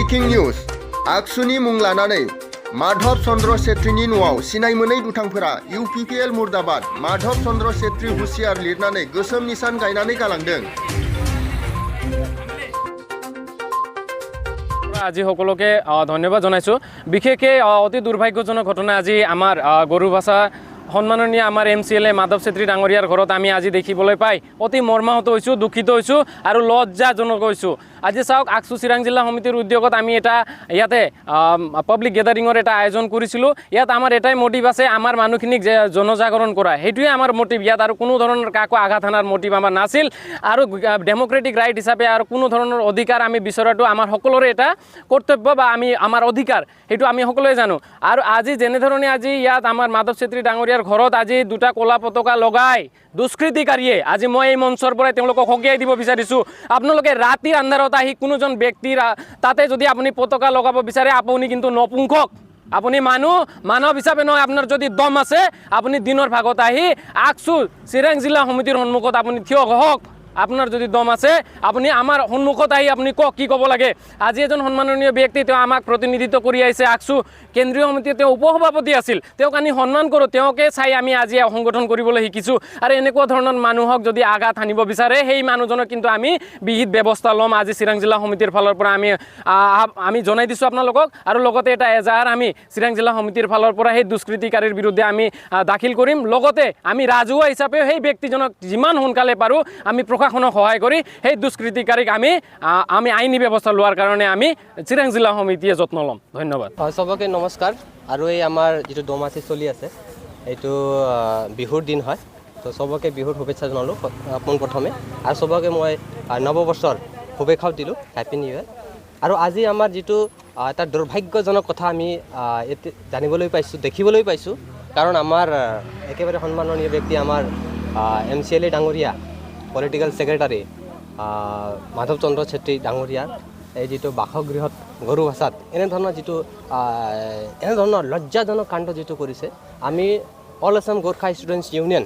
Breaking news आगसुनि मुं लानानै माधव चन्द्र सेत्रीनि न'आव सिनाय मोनै दुथांफोरा UPPL मुर्दाबाद माधव चन्द्र सेत्री हुसियार लिरनानै गोसोम निशान गायनानै गालांदों। আজি সকলোকে ধন্যবাদ জনাইছো। বিশেষকৈ অতি দুৰ্ভাগ্যজনক ঘটনা আজি আমাৰ গৰুভাষা সন্মাননীয় আমাৰ MCLA মাধৱ চেত্ৰী ডাঙৰীয়াৰ ঘৰত আমি আজি দেখিবলৈ পাই অতি মৰ্মাহত হৈছোঁ, দুখিত হৈছোঁ আৰু লজ্জাজনক হৈছোঁ। আজি চাওক আকসু চিৰাং জিলা সমিতিৰ উদ্যোগত আমি এটা ইয়াতে পাব্লিক গেদাৰিঙৰ এটা আয়োজন কৰিছিলোঁ। ইয়াত আমাৰ এটাই মোটিভ আছে, আমাৰ মানুহখিনিক জনজাগৰণ কৰা, সেইটোৱে আমাৰ মোটিভ। ইয়াত আৰু কোনো ধৰণৰ কাকো আঘাত হানাৰ মোটিভ আমাৰ নাছিল। আৰু ডেমক্ৰেটিক ৰাইট হিচাপে আৰু কোনো ধৰণৰ অধিকাৰ আমি বিচৰাটো আমাৰ সকলোৰে এটা কৰ্তব্য বা আমাৰ অধিকাৰ, সেইটো আমি সকলোৱে জানো। আৰু আজি যেনেধৰণে আজি ইয়াত আমাৰ মাধৱ চেত্ৰী ডাঙৰীয়াৰ ঘৰত আজি দুটা ক'লা পতাকা লগাই দুষ্কৃতিকাৰীয়ে আজি মই এই মঞ্চৰ পৰাই তেওঁলোকক সকীয়াই দিব বিচাৰিছোঁ। আপোনালোকে ৰাতিৰ আন্ধাৰত আহি কোনোজন ব্যক্তিৰ তাতে যদি আপুনি পতাকা লগাব বিচাৰে, আপুনি কিন্তু নপুংসক, আপুনি মানৱ হিচাপে নহয়। আপোনাৰ যদি দম আছে আপুনি দিনৰ ভাগত আহি আকসু চিৰাং জিলা সমিতিৰ সন্মুখত আপুনি থিয় হওক। আপোনাৰ যদি দম আছে আপুনি আমাৰ সন্মুখত আহি আপুনি কওক কি ক'ব লাগে। আজি এজন সন্মাননীয় ব্যক্তি, তেওঁ আমাক প্ৰতিনিধিত্ব কৰি আহিছে। আকসু কেন্দ্ৰীয় সমিতিৰ তেওঁ উপসভাপতি আছিল, তেওঁক আমি সন্মান কৰোঁ। তেওঁকে চাই আমি আজি সংগঠন কৰিবলৈ শিকিছোঁ। আৰু এনেকুৱা ধৰণৰ মানুহক যদি আঘাত হানিব বিচাৰে সেই মানুহজনক কিন্তু আমি বিহিত ব্যৱস্থা ল'ম। আজি চিৰাং জিলা সমিতিৰ ফালৰ পৰা আমি জনাই দিছোঁ আপোনালোকক। আৰু লগতে এটা এজাহাৰ আমি চিৰাং জিলা সমিতিৰ ফালৰ পৰা সেই দুষ্কৃতিকাৰীৰ বিৰুদ্ধে আমি দাখিল কৰিম। লগতে আমি ৰাজহুৱা হিচাপেও সেই ব্যক্তিজনক যিমান সোনকালে পাৰোঁ আমি প্ৰশাসনক সহায় কৰি সেই দুষ্কৃতিকাৰীক আমি আইনী ব্যৱস্থা লোৱাৰ কাৰণে আমি চিৰাং জিলা সমিতিয়ে যত্ন ল'ম। ধন্যবাদ। সবকে নমস্কাৰ। আৰু এই আমাৰ যিটো দমাচি চলি আছে এইটো বিহুৰ দিন হয়, তো সবকে বিহুৰ শুভেচ্ছা জনালোঁ পোনপ্ৰথমে। আৰু সবকে মই নৱবৰ্ষৰ শুভেচ্ছাও দিলোঁ, হেপী নিউ ইয়েৰ। আৰু আজি আমাৰ যিটো এটা দুৰ্ভাগ্যজনক কথা আমি জানিবলৈ পাইছোঁ, দেখিবলৈ পাইছোঁ। কাৰণ আমাৰ একেবাৰে সন্মাননীয় ব্যক্তি আমাৰ MCLA ডাঙৰীয়া, পলিটিকেল ছেক্ৰেটাৰী মাধৱ চন্দ্ৰ ছেত্ৰী ডাঙৰীয়াৰ এই যিটো বাসগৃহত গৰুভাষাত এনেধৰণৰ লজ্জাজনক কাণ্ড যিটো কৰিছে, আমি all Assam Gorkha students union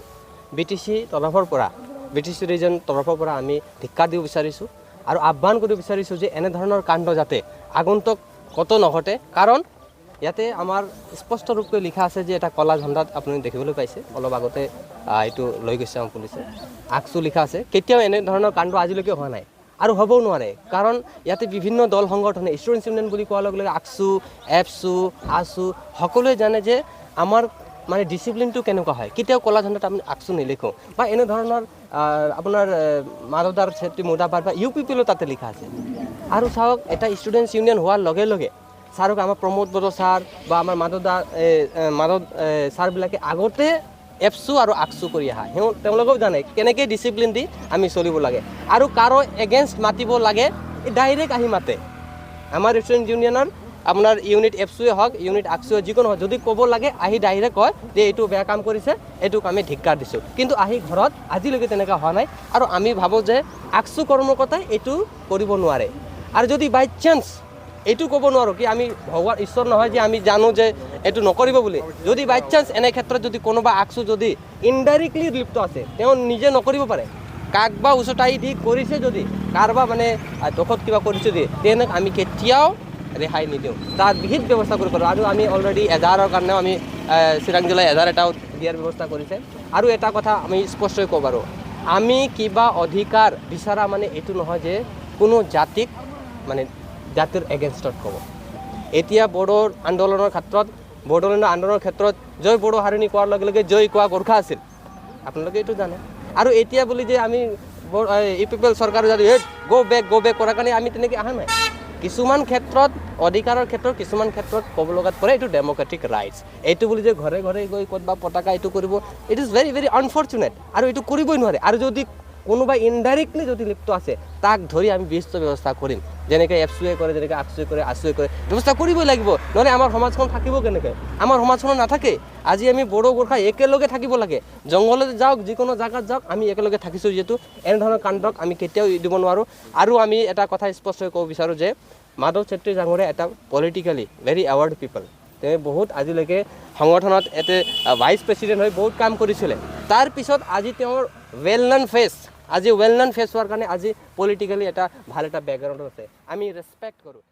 BTC তৰফৰ পৰা, BTC ৰিজন তৰফৰ পৰা আমি ধিক্কাৰ দিব বিচাৰিছোঁ আৰু আহ্বান কৰিব বিচাৰিছোঁ যে এনেধৰণৰ কাণ্ড যাতে আগন্তুক কতো নঘটে। কাৰণ ইয়াতে আমাৰ স্পষ্ট ৰূপে লিখা আছে যে এটা কলা ঝণ্ডাত আপুনি দেখিবলৈ পাইছে, অলপ আগতে এইটো লৈ গৈছে আমাৰ পুলিচে, আকসু লিখা আছে। কেতিয়াও এনেধৰণৰ কাণ্ড আজিলৈকে হোৱা নাই আৰু হ'বও নোৱাৰে। কাৰণ ইয়াতে বিভিন্ন দল সংগঠনে ষ্টুডেণ্টছ ইউনিয়ন বুলি কোৱাৰ লগে লগে আকসু, এফচু, আসু সকলোৱে জানে যে আমাৰ মানে ডিচিপ্লিনটো কেনেকুৱা হয়। কেতিয়াও কলা ঝণ্ডাত আমি আকসু নিলিখোঁ বা এনেধৰণৰ আপোনাৰ মাধৱদাৰ চেত্ৰী মুৰ্দাবাদ বা UPPL তাতে লিখা আছে। আৰু চাওক, এটা ষ্টুডেণ্টছ ইউনিয়ন হোৱাৰ লগে লগে ছাৰক আমাৰ প্ৰমোদ বড়ো ছাৰ বা আমাৰ মাধৱ ছাৰবিলাকে আগতে এফচু আৰু আকসু কৰি আহা, তেওঁলোকেও জানে কেনেকৈ ডিচিপ্লিন দি আমি চলিব লাগে। আৰু কাৰো এগেইনষ্ট মাতিব লাগে ডাইৰেক্ট আহি মাতে। আমাৰ ষ্টুডেণ্ট ইউনিয়নৰ আপোনাৰ ইউনিট এফচুৱে হওক, ইউনিট আকসুৱে যিকোনো হওক, যদি ক'ব লাগে আহি ডাইৰেক্ট কয় যে এইটো বেয়া কাম কৰিছে, এইটোক আমি ধিক্কাৰ দিছোঁ। কিন্তু আহি ঘৰত আজিলৈকে তেনেকুৱা হোৱা নাই। আৰু আমি ভাবোঁ যে আকসু কৰ্মকৰ্তাই এইটো কৰিব নোৱাৰে। আৰু যদি বাই চান্স এইটো ক'ব নোৱাৰোঁ কি আমি ভগৱান ঈশ্বৰ নহয় যে আমি জানো যে এইটো নকৰিব বুলি। যদি বাই চান্স এনে ক্ষেত্ৰত যদি কোনোবা আকসু যদি ইনডাইৰেক্টলি লিপ্ত আছে, তেওঁ নিজে নকৰিব পাৰে, কাক বা উচতাই দি কৰিছে, যদি কাৰোবাৰ মানে দোষত কিবা কৰিছে যদি, তেনেক আমি কেতিয়াও ৰেহাই নিদিওঁ, তাৰ বিহিত ব্যৱস্থা কৰিব পাৰোঁ। আৰু আমি অলৰেডি এজাহাৰৰ কাৰণেও আমি চিৰাং জিলাই এজাহাৰ এটাও দিয়াৰ ব্যৱস্থা কৰিছে। আৰু এটা কথা আমি স্পষ্টকৈ ক'ব পাৰোঁ, আমি কিবা অধিকাৰ বিচৰা মানে এইটো নহয় যে কোনো জাতিক মানে জাতিৰ এগেইনষ্টত ক'ব। এতিয়া বড়োৰ আন্দোলনৰ ক্ষেত্ৰত, বড়োলেণ্ডৰ আন্দোলনৰ ক্ষেত্ৰত জয় বড়ো হাৰণি কোৱাৰ লগে লগে জয় কোৱা গোৰ্খা আছিল, আপোনালোকে এইটো জানে। আৰু এতিয়া বুলি যে আমি UPPL চৰকাৰে যদি গো বেক কৰাৰ কাৰণে আমি তেনেকৈ অহা নাই। কিছুমান ক্ষেত্ৰত অধিকাৰৰ ক্ষেত্ৰত, কিছুমান ক্ষেত্ৰত ক'ব লগাত পৰে এইটো ডেমক্ৰেটিক ৰাইটছ। এইটো বুলি যে ঘৰে ঘৰে গৈ ক'ৰবাত পতাকা এইটো কৰিব, it is very very unfortunate. আৰু এইটো কৰিবই নোৱাৰে। আৰু যদি কোনোবাই ইনডাইৰেক্টলি যদি লিপ্ত আছে তাক ধৰি আমি বিহিত ব্যৱস্থা কৰিম, যেনেকৈ এফচুৱে কৰে, যেনেকৈ আকসুৱে কৰে, আসুৱে কৰে, ব্যৱস্থা কৰিবই লাগিব। নহ'লে আমাৰ সমাজখন থাকিব কেনেকৈ? আমাৰ সমাজখন নাথাকে। আজি আমি বড়ো গোৰ্খা একেলগে থাকিব লাগে, জংঘলত যাওক, যিকোনো জেগাত যাওক, আমি একেলগে থাকিছোঁ। যিহেতু এনেধৰণৰ কাণ্ডক আমি কেতিয়াও দিব নোৱাৰোঁ। আৰু আমি এটা কথা স্পষ্টকৈ ক'ব বিচাৰোঁ যে মাধৱ চেত্ৰী ডাঙৰীয়া এটা পলিটিকেলি ভেৰি এৱাৰ্ড পিপল। তেওঁ বহুত আজিলৈকে সংগঠনত এতে ভাইচ প্ৰেছিডেণ্ট হৈ বহুত কাম কৰিছিলে। তাৰপিছত আজি তেওঁৰ ৱেল নন ফেচ, আজি ৱেল নন ফেচ হোৱাৰ কাৰণে আজি পলিটিকেলি এটা ভাল এটা বেকগ্ৰাউণ্ড আছে, আমি ৰেচপেক্ট কৰোঁ।